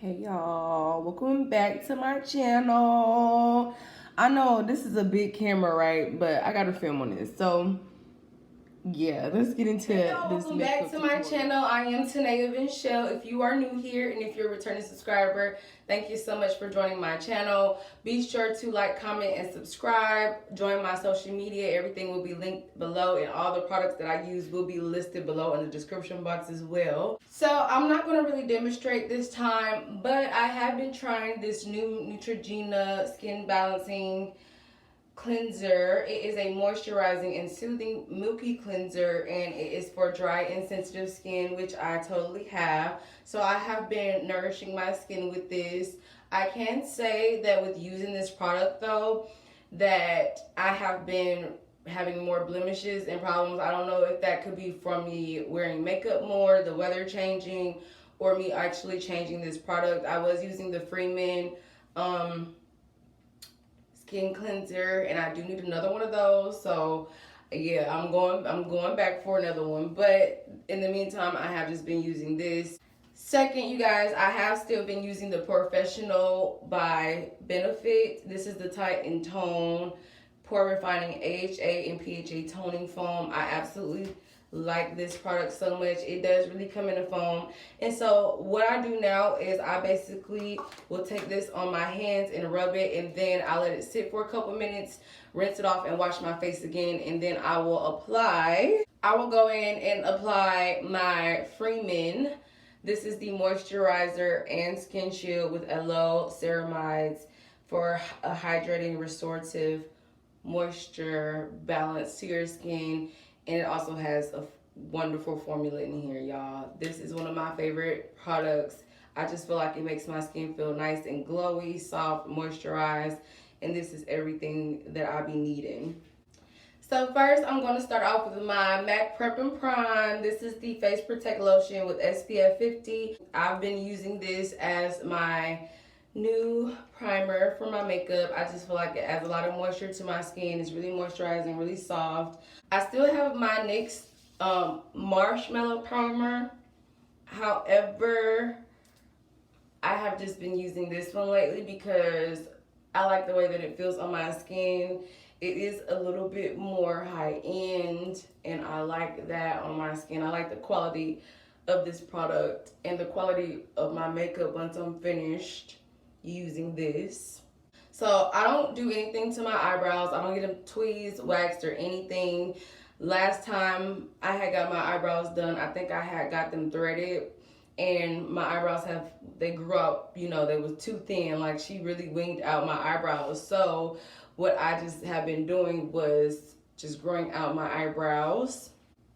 Hey y'all, welcome back to my channel. I know this is a big camera, right? But I gotta film on this. So yeah, let's get into this. Welcome back to my channel. I am Tanea Vinchelle. If you are new here and if you're a returning subscriber, thank you so much for joining my channel. Be sure to like, comment, and subscribe. Join my social media. Everything will be linked below, and all the products that I use will be listed below in the description box as well. So I'm not going to really demonstrate this time, but I have been trying this new Neutrogena skin balancing cleanser. It is a moisturizing and soothing milky cleanser, and it is for dry and sensitive skin, which I totally have. So I have been nourishing my skin with this. I can say that with using this product though, that I have been having more blemishes and problems. I don't know if that could be from me wearing makeup more, the weather changing, or me actually changing this product. I was using the Freeman skin cleanser, and I do need another one of those. So yeah, I'm going back for another one, but in the meantime I have just been using this. Second, you guys, I have still been using the POREfessional by Benefit. This is the Tight and Tone Pore Refining AHA and PHA toning foam. I absolutely like this product so much. It does really come in a foam. And so what I do now is I basically will take this on my hands and rub it, and then I let it sit for a couple minutes, rinse it off, and wash my face again. And then I will go in and apply my Freeman. This is the moisturizer and skin shield with aloe ceramides for a hydrating, restorative moisture balance to your skin. And it also has a wonderful formula in here, y'all. This is one of my favorite products. I just feel like it makes my skin feel nice and glowy, soft, moisturized, and this is everything that I be needing. So first, I'm going to start off with my M.A.C Prep and Prime. This is the Face Protect Lotion with SPF 50. I've been using this as my new primer for my makeup. I just feel like it adds a lot of moisture to my skin. It's really moisturizing, really soft. I still have my NYX Marshmallow Primer. However, I have just been using this one lately because I like the way that it feels on my skin. It is a little bit more high-end, and I like that on my skin. I like the quality of this product and the quality of my makeup once I'm finished using this. So I don't do anything to my eyebrows. I don't get them tweezed, waxed, or anything. Last time I had got my eyebrows done, I think I had got them threaded, and my eyebrows they grew up, you know, they was too thin. Like, she really winged out my eyebrows. So what I just have been doing was just growing out my eyebrows.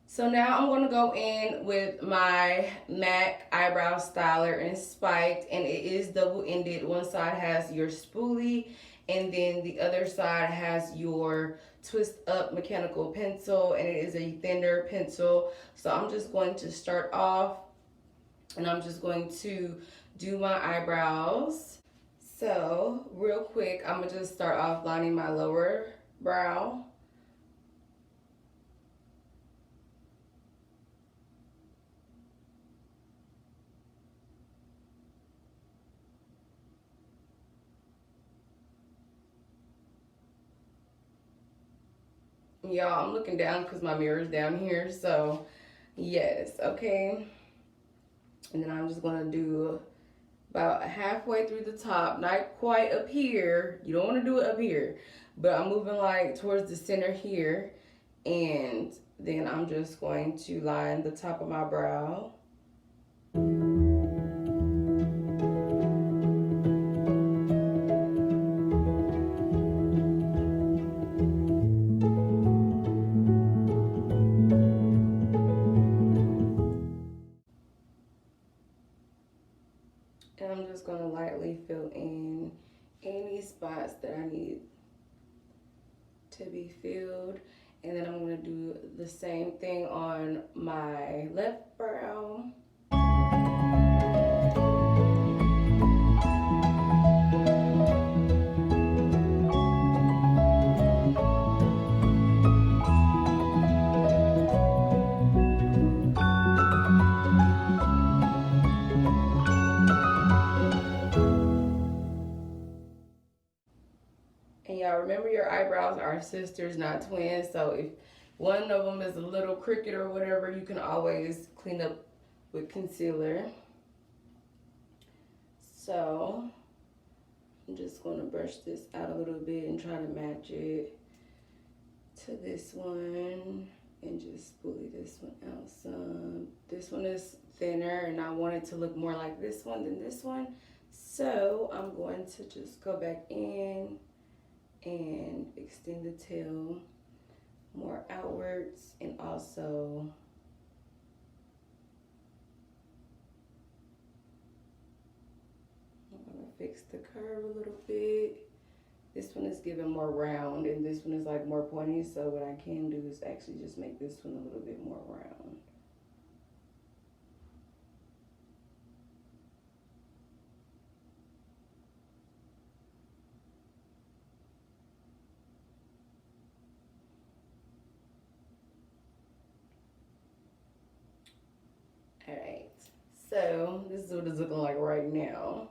So now I'm going to go in with my M.A.C Eyebrow Styler in Spiked, and it is double-ended. One side has your spoolie, and then the other side has your twist-up mechanical pencil, and it is a thinner pencil. So I'm just going to start off, and I'm just going to do my eyebrows. So real quick, I'm going to just start off lining my lower brow. Y'all, I'm looking down because my mirror is down here. So yes, okay. And then I'm just going to do about halfway through the top, not quite up here. You don't want to do it up here, but I'm moving like towards the center here. And then I'm just going to line the top of my brow. And I'm just going to lightly fill in any spots that I need to be filled. And then I'm going to do the same thing on my left brow. remember your eyebrows are sisters, not twins. So if one of them is a little crooked or whatever, you can always clean up with concealer. So I'm just going to brush this out a little bit and try to match it to this one and just spoolie this one out some. This one is thinner and I want it to look more like this one than this one. So I'm going to just go back in and extend the tail more outwards, and also I'm gonna fix the curve a little bit. This one is giving more round and this one is like more pointy, so what I can do is actually just make this one a little bit more round. Alright, so this is what it's looking like right now.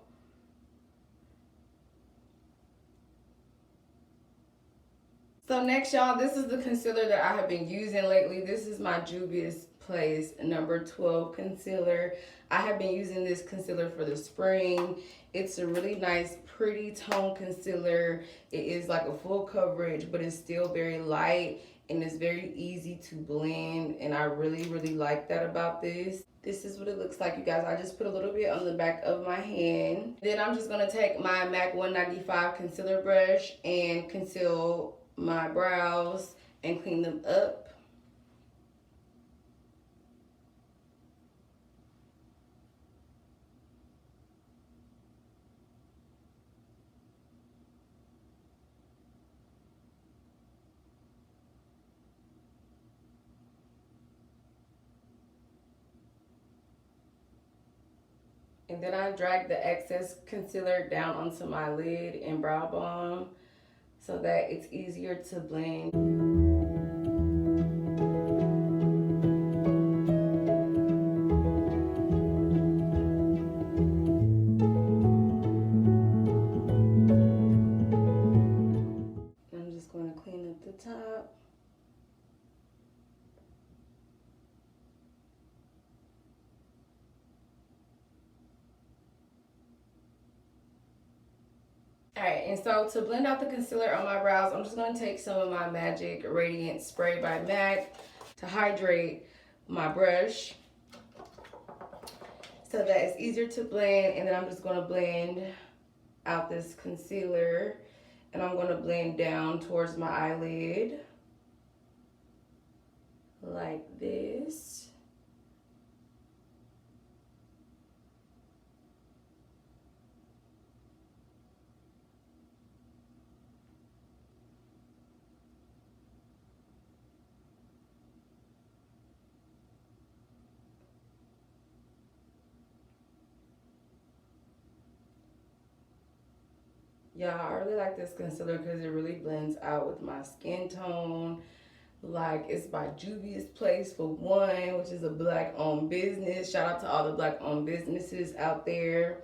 So next, y'all, this is the concealer that I have been using lately. This is my Juvia's Place number 12 concealer. I have been using this concealer for the spring. It's a really nice, pretty tone concealer. It is like a full coverage, but it's still very light and it's very easy to blend. And I really, really like that about this. This is what it looks like, you guys. I just put a little bit on the back of my hand. Then I'm just gonna take my MAC 195 concealer brush and conceal my brows and clean them up. And then I drag the excess concealer down onto my lid and brow bone so that it's easier to blend. I'm just going to clean up the top. Alright, and so to blend out the concealer on my brows, I'm just going to take some of my Magic Radiance Spray by MAC to hydrate my brush so that it's easier to blend. And then I'm just going to blend out this concealer, and I'm going to blend down towards my eyelid like this. Yeah, I really like this concealer because it really blends out with my skin tone. Like, it's by Juvia's Place for one, which is a Black-owned business. Shout out to all the Black-owned businesses out there.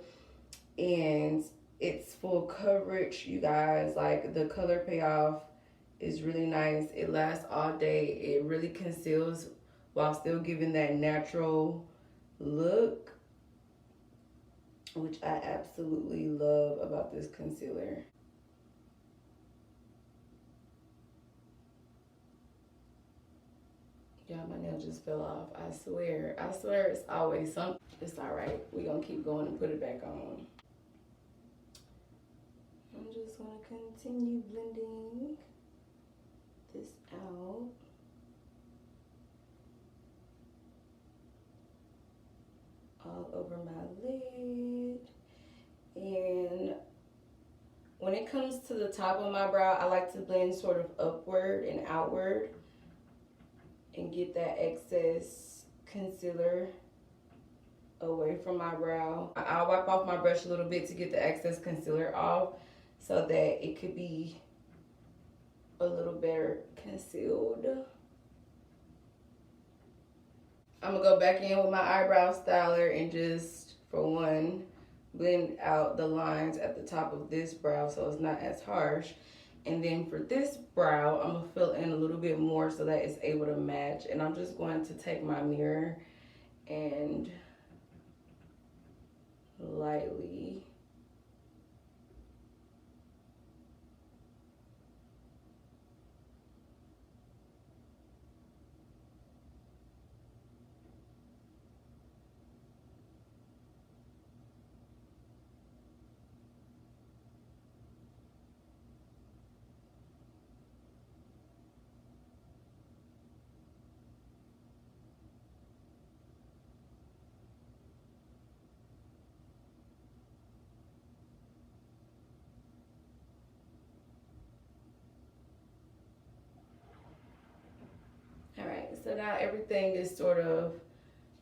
And it's full coverage, you guys. Like, the color payoff is really nice. It lasts all day. It really conceals while still giving that natural look, which I absolutely love about this concealer. Yeah, my nail just fell off. I swear it's always something. It's all right. We're gonna keep going and put it back on. I'm just gonna continue blending this out. All over my lid. And when it comes to the top of my brow, I like to blend sort of upward and outward and get that excess concealer away from my brow. I'll wipe off my brush a little bit to get the excess concealer off so that it could be a little better concealed. I'm gonna go back in with my eyebrow styler and just, for one, blend out the lines at the top of this brow so it's not as harsh. And then for this brow, I'm gonna fill in a little bit more so that it's able to match. And I'm just going to take my mirror and lightly so now everything is sort of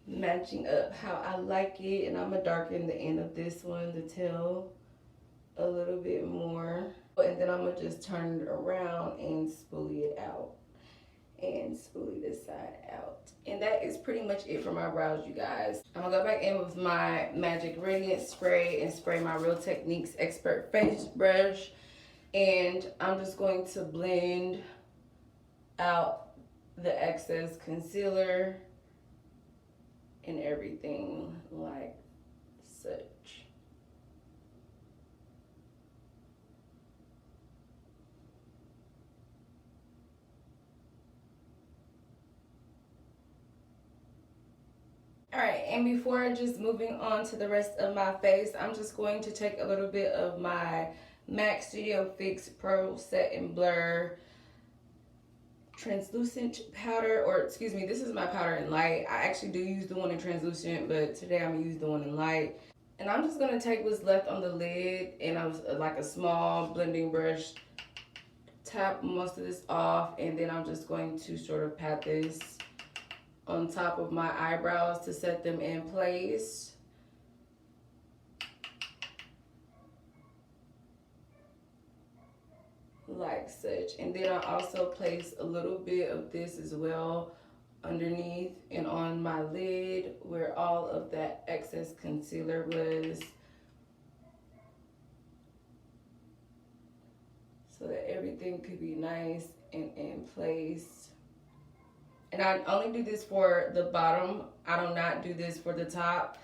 matching up how I like it, and I'm gonna darken the end of this one, the tail, a little bit more, and then I'm gonna just turn it around and spoolie it out and spoolie this side out. And that is pretty much it for my brows, you guys. I'm gonna go back in with my Magic Radiance spray and spray my Real Techniques Expert Face Brush, and I'm just going to blend out the excess concealer and everything like such. Alright, and before just moving on to the rest of my face, I'm just going to take a little bit of my MAC Studio Fix Pro Set and Blur translucent powder, or excuse me, this is my powder in light. I actually do use the one in translucent, but today I'm gonna use the one in light. And I'm just gonna take what's left on the lid, and I was like a small blending brush, tap most of this off, and then I'm just going to sort of pat this on top of my eyebrows to set them in place. Like such. And then I also place a little bit of this as well underneath and on my lid where all of that excess concealer was, so that everything could be nice and in place. And I only do this for the bottom. I do not do this for the top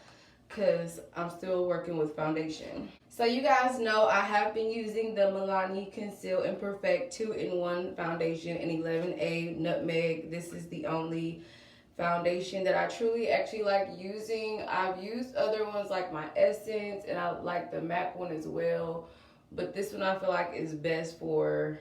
because I'm still working with foundation. So you guys know I have been using the Milani Conceal and Perfect 2-in-1 foundation in 11A Nutmeg. This is the only foundation that I truly actually like using. I've used other ones like my Essence, and I like the MAC one as well. But this one I feel like is best for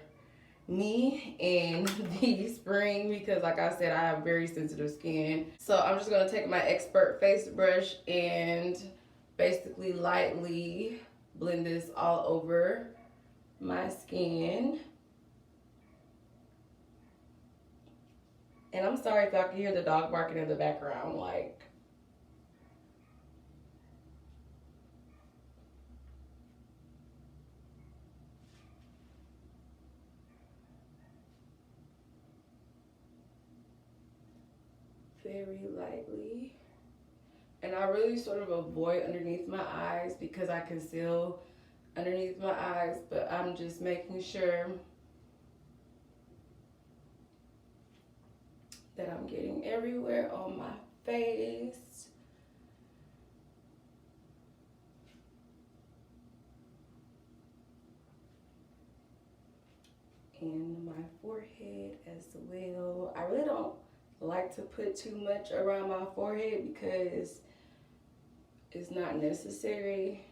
me in the spring because, like I said, I have very sensitive skin. So I'm just going to take my Expert Face Brush and basically lightly blend this all over my skin. And I'm sorry if y'all can hear the dog barking in the background, like. Very lightly. And I really sort of avoid underneath my eyes because I conceal underneath my eyes, but I'm just making sure that I'm getting everywhere on my face. And my forehead as well. I really don't like to put too much around my forehead because it's not necessary.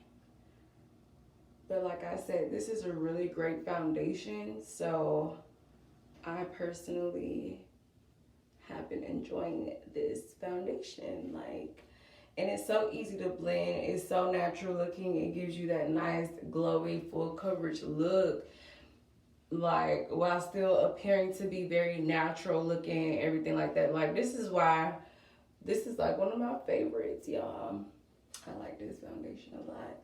But like I said, this is a really great foundation, so I personally have been enjoying this foundation. Like, and it's so easy to blend, it's so natural looking, it gives you that nice glowy full coverage look, like while still appearing to be very natural looking, everything like that. Like, this is why this is like one of my favorites, y'all. I like this foundation a lot.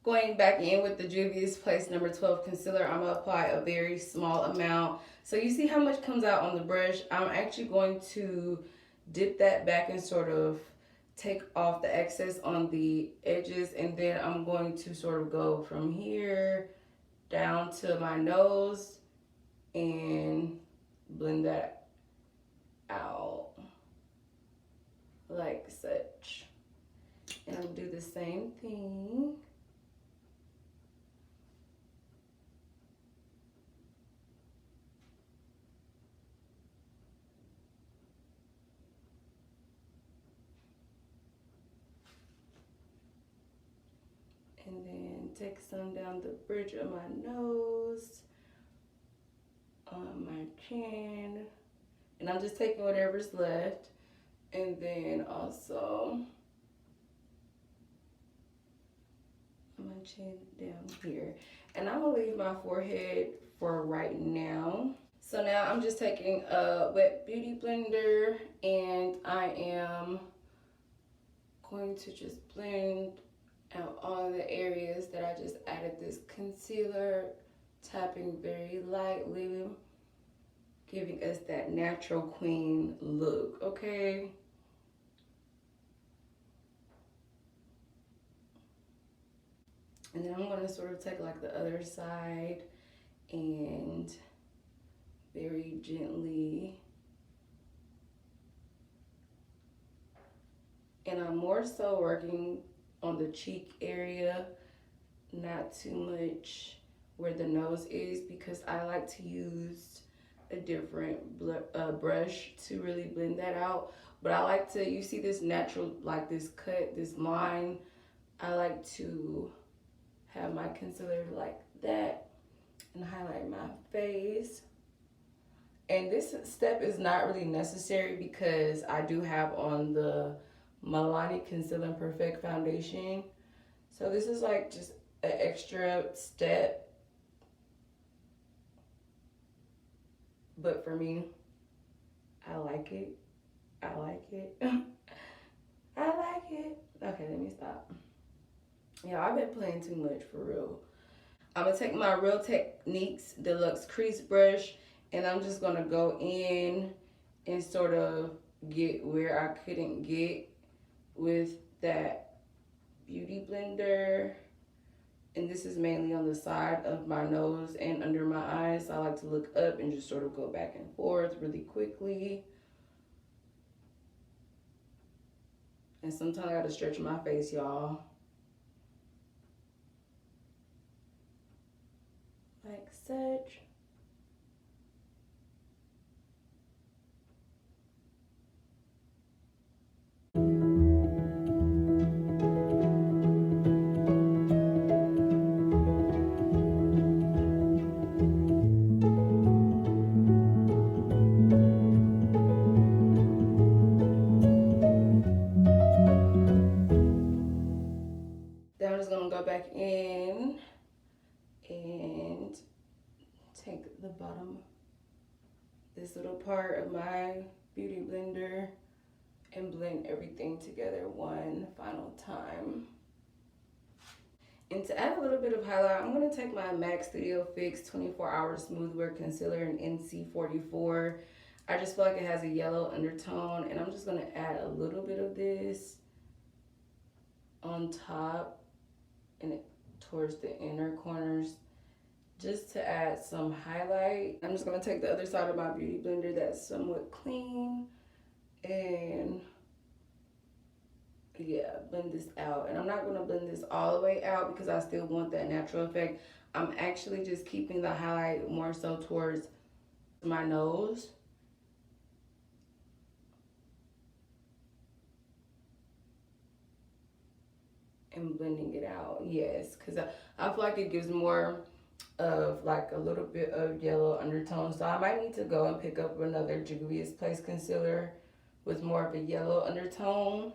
Going back in with the Juvia's Place number 12 concealer, I'm gonna apply a very small amount. So you see how much comes out on the brush? I'm actually going to dip that back and sort of take off the excess on the edges, and then I'm going to sort of go from here down to my nose and blend that out like such. And I'll do the same thing. And then take some down the bridge of my nose, on my chin. And I'm just taking whatever's left. And then also on my chin down here. And I'm gonna leave my forehead for right now. So now I'm just taking a wet beauty blender and I am going to just blend out all the areas that I just added this concealer, tapping very lightly, giving us that natural queen look, okay? And then I'm gonna sort of take like the other side and very gently. And I'm more so working on the cheek area, not too much where the nose is, because I like to use a different brush to really blend that out. But I like to, you see this natural, like this cut, this line, I like to have my concealer like that and highlight my face. And this step is not really necessary because I do have on the Milani Conceal and Perfect foundation. So this is like just an extra step. But for me, I like it. I like it. I like it. Okay, let me stop. Yeah, I've been playing too much for real. I'm gonna take my Real Techniques Deluxe Crease Brush and I'm just gonna go in and sort of get where I couldn't get with that beauty blender. And this is mainly on the side of my nose and under my eyes. So I like to look up and just sort of go back and forth really quickly. And sometimes I gotta stretch my face, y'all. Like such. Then I'm just gonna go back in and take the bottom, this little part of my beauty blender and blend everything together one final time. And to add a little bit of highlight, I'm gonna take my M.A.C Studio Fix 24 Hour Smooth Wear Concealer in NC44. I just feel like it has a yellow undertone and I'm just gonna add a little bit of this on top and towards the inner corners just to add some highlight. I'm just gonna take the other side of my beauty blender that's somewhat clean and yeah, blend this out. And I'm not gonna blend this all the way out because I still want that natural effect. I'm actually just keeping the highlight more so towards my nose. And blending it out, yes, because I feel like it gives more of like a little bit of yellow undertone. So I might need to go and pick up another Juvia's Place concealer with more of a yellow undertone.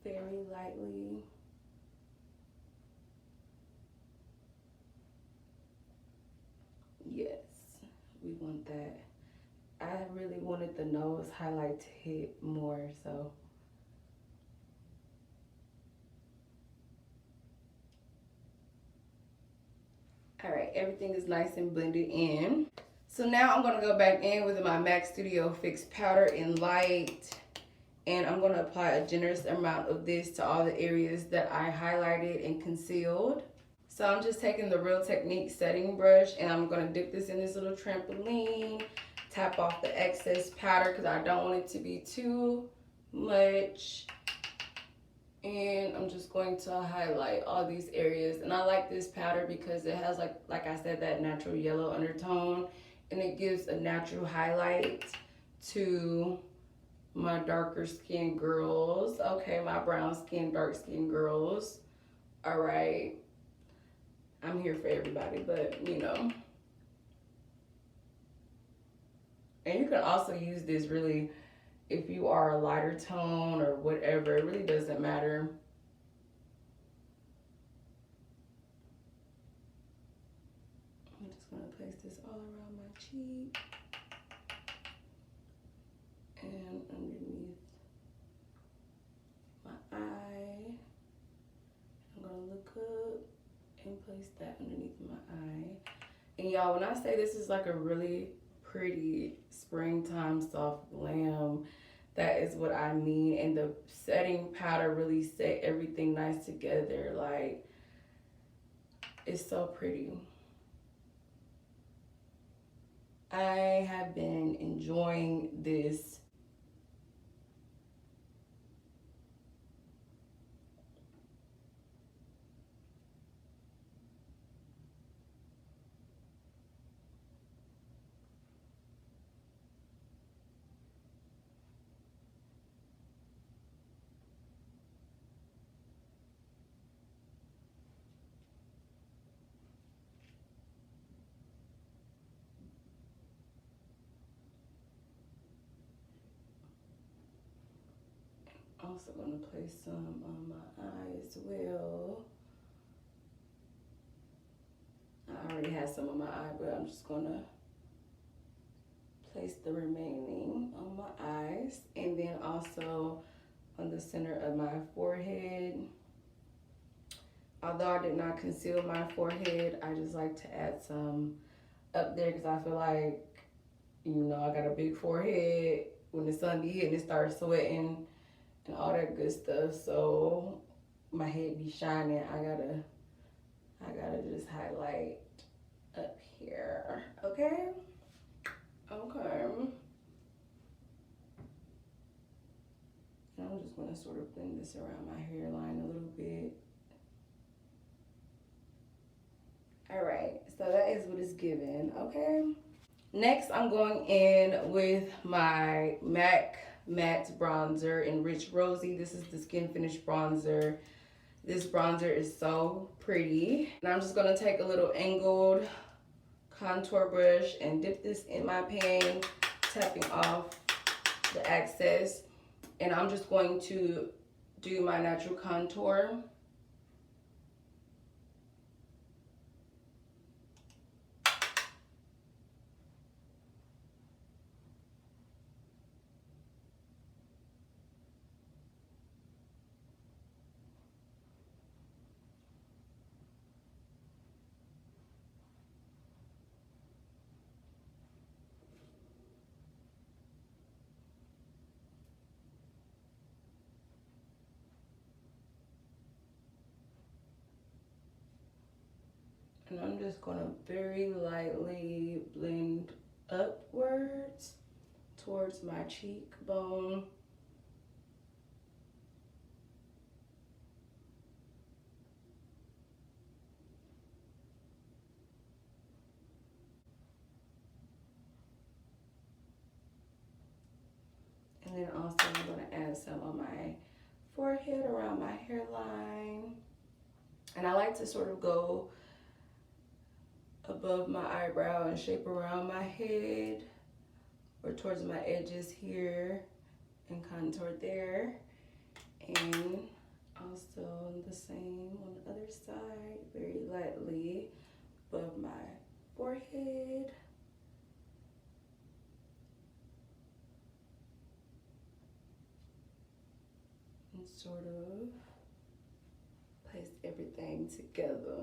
Very lightly. Yes, we want that. I really wanted the nose highlight to hit more, so. All right, everything is nice and blended in. So now I'm gonna go back in with my MAC Studio Fix Powder in Light, and I'm gonna apply a generous amount of this to all the areas that I highlighted and concealed. So I'm just taking the Real Technique setting brush, and I'm gonna dip this in this little trampoline, tap off the excess powder because I don't want it to be too much. And I'm just going to highlight all these areas. And I like this powder because it has, like I said, that natural yellow undertone, and it gives a natural highlight to my darker skin girls. Okay, my brown skin, dark skin girls. All right. I'm here for everybody, but you know. And you can also use this really if you are a lighter tone or whatever. It really doesn't matter. I'm just gonna place this all around my cheek and underneath my eye. I'm gonna look up and place that underneath my eye. And y'all, when I say this is like a really pretty springtime soft glam, that is what I mean. And the setting powder really set everything nice together. Like, it's so pretty. I have been enjoying this. Also gonna place some on my eye as well. I already have some on my eye, but I'm just gonna place the remaining on my eyes, and then also on the center of my forehead. Although I did not conceal my forehead, I just like to add some up there because I feel like, you know, I got a big forehead. When the sun be hitting, it starts sweating and all that good stuff. So my head be shining. I gotta just highlight up here. Okay? Okay. And I'm just gonna sort of blend this around my hairline a little bit. All right, so that is what it's given, okay? Next, I'm going in with my MAC Matte Bronzer in Rich Rosy. This is the Skinfinish bronzer. This bronzer is so pretty. And I'm just gonna take a little angled contour brush and dip this in my pan, tapping off the excess. And I'm just going to do my natural contour. And I'm just gonna very lightly blend upwards towards my cheekbone. And then also I'm gonna add some on my forehead around my hairline. And I like to sort of go above my eyebrow and shape around my head or towards my edges here and contour there. And also the same on the other side, very lightly above my forehead. And sort of place everything together.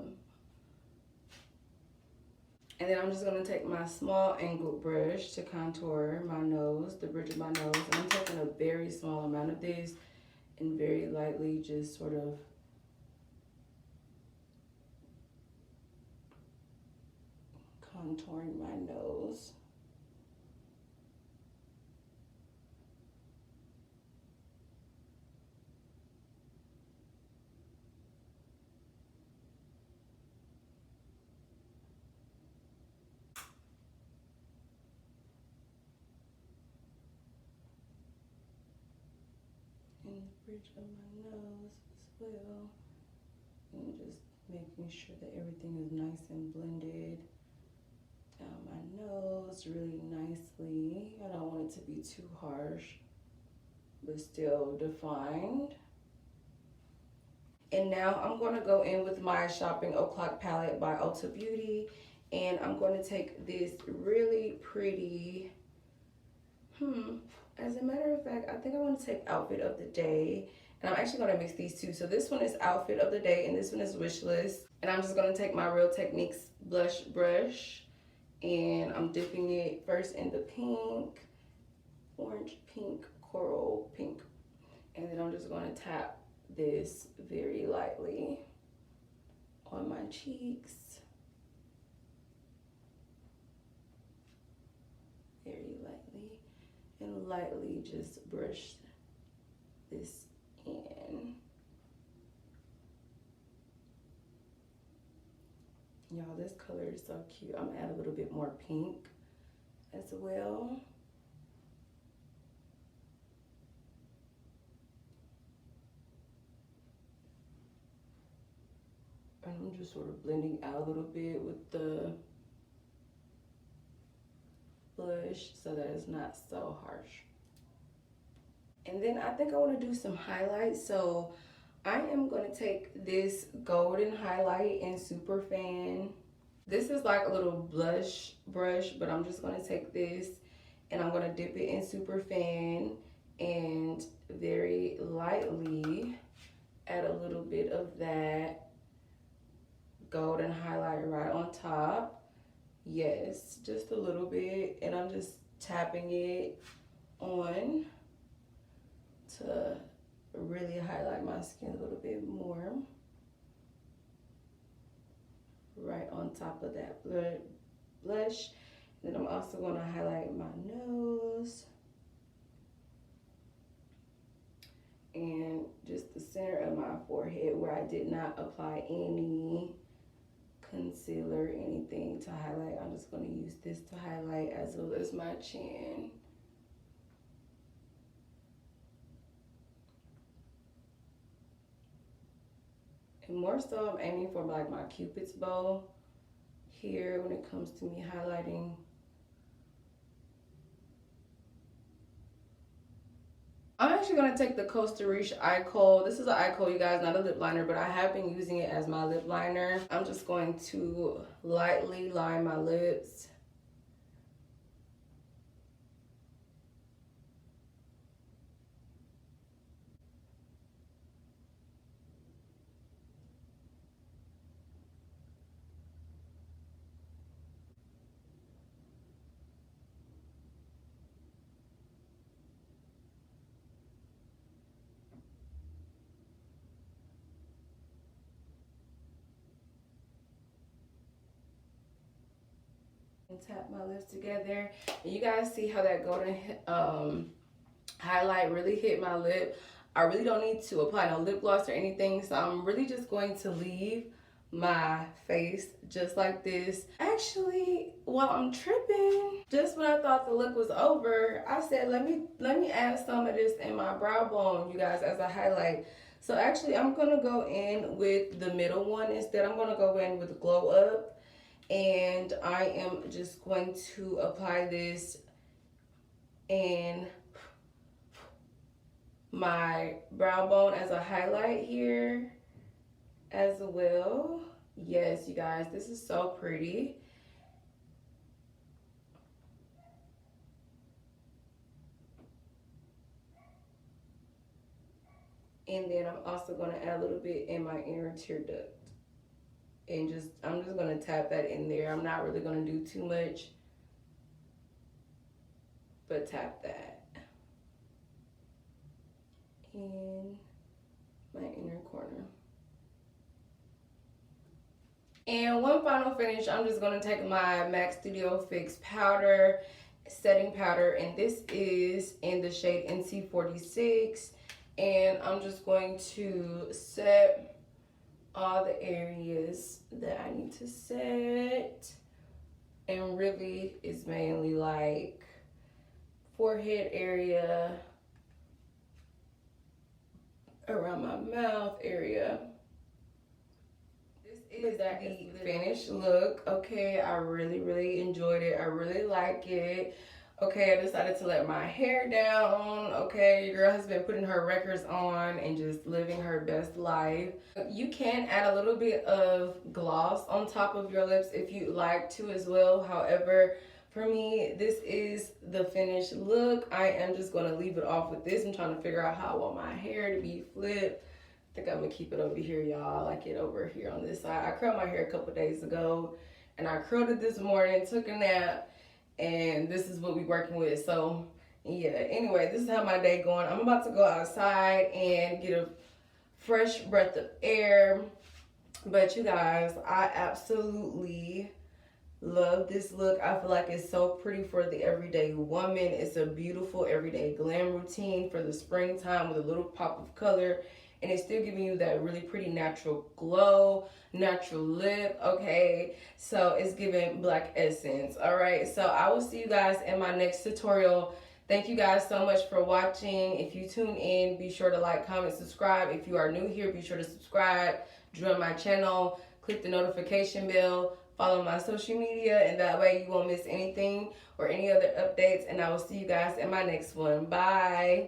And then I'm just gonna take my small angled brush to contour my nose, the bridge of my nose. And I'm taking a very small amount of this and very lightly just sort of contouring my nose. And the bridge of my nose as well. And just making sure that everything is nice and blended down my nose really nicely. I don't want it to be too harsh, but still defined. And now I'm going to go in with my Shopping O'Clock palette by Ulta Beauty. And I'm going to take this really pretty, as a matter of fact, I think I want to take Outfit of the Day. And I'm actually going to mix these two. So this one is Outfit of the Day and this one is Wishlist. And I'm just going to take my Real Techniques blush brush and I'm dipping it first in the pink, orange, pink, coral, pink. And then I'm just going to tap this very lightly on my cheeks. Very lightly. And lightly just brush this in. Y'all, this color is so cute. I'm gonna add a little bit more pink as well. And I'm just sort of blending out a little bit with the blush so that it's not so harsh. And then I think I want to do some highlights. So I am going to take this golden highlight in Super Fan. This is like a little blush brush, but I'm just going to take this and I'm going to dip it in Super Fan and very lightly add a little bit of that golden highlight right on top. Yes, just a little bit, and I'm just tapping it on to really highlight my skin a little bit more. Right on top of that blush. Then I'm also going to highlight my nose and just the center of my forehead where I did not apply any concealer or anything to highlight. I'm just going to use this to highlight as well as my chin. And more so I'm aiming for like my Cupid's bow here when it comes to me highlighting. I'm actually going to take the Costa Riche Eye Kohl. This is an eye kohl, you guys, not a lip liner, but I have been using it as my lip liner. I'm just going to lightly line my lips. And tap my lips together. And you guys see how that golden highlight really hit my lip. I really don't need to apply no lip gloss or anything, so I'm really just going to leave my face just like this. Actually, while I'm tripping, just when I thought the look was over, I said let me add some of this in my brow bone, you guys, as a highlight. So actually I'm gonna go in with the middle one instead. I'm gonna go in with Glow Up, and I am just going to apply this in my brow bone as a highlight here as well. Yes, you guys, this is so pretty. And then I'm also going to add a little bit in my inner tear duct. And I'm just gonna tap that in there. I'm not really gonna do too much, but tap that in my inner corner. And one final finish, I'm just going to take my MAC Studio Fix powder, setting powder, and this is in the shade NC46. And I'm just going to set all the areas that I need to set. And really, it's mainly like forehead area, around my mouth area. Is that the finished look? Okay, I really enjoyed it. I really like it. Okay, I decided to let my hair down. Okay, your girl has been putting her records on and just living her best life. You can add a little bit of gloss on top of your lips if you'd like to as well. However, for me, this is the finished look. I am just going to leave it off with this. I'm trying to figure out how I want my hair to be flipped. I think I'm gonna keep it over here, y'all. I like it over here on this side. I curled my hair a couple days ago, and I curled it this morning, took a nap, and this is what we're working with. So, yeah, anyway, this is how my day going. I'm about to go outside and get a fresh breath of air. But you guys, I absolutely love this look. I feel like it's so pretty for the everyday woman. It's a beautiful everyday glam routine for the springtime with a little pop of color. And it's still giving you that really pretty natural glow, natural lip, okay? So it's giving black essence, all right? So I will see you guys in my next tutorial. Thank you guys so much for watching. If you tune in, be sure to like, comment, subscribe. If you are new here, be sure to subscribe, join my channel, click the notification bell, follow my social media, and that way you won't miss anything or any other updates. And I will see you guys in my next one. Bye.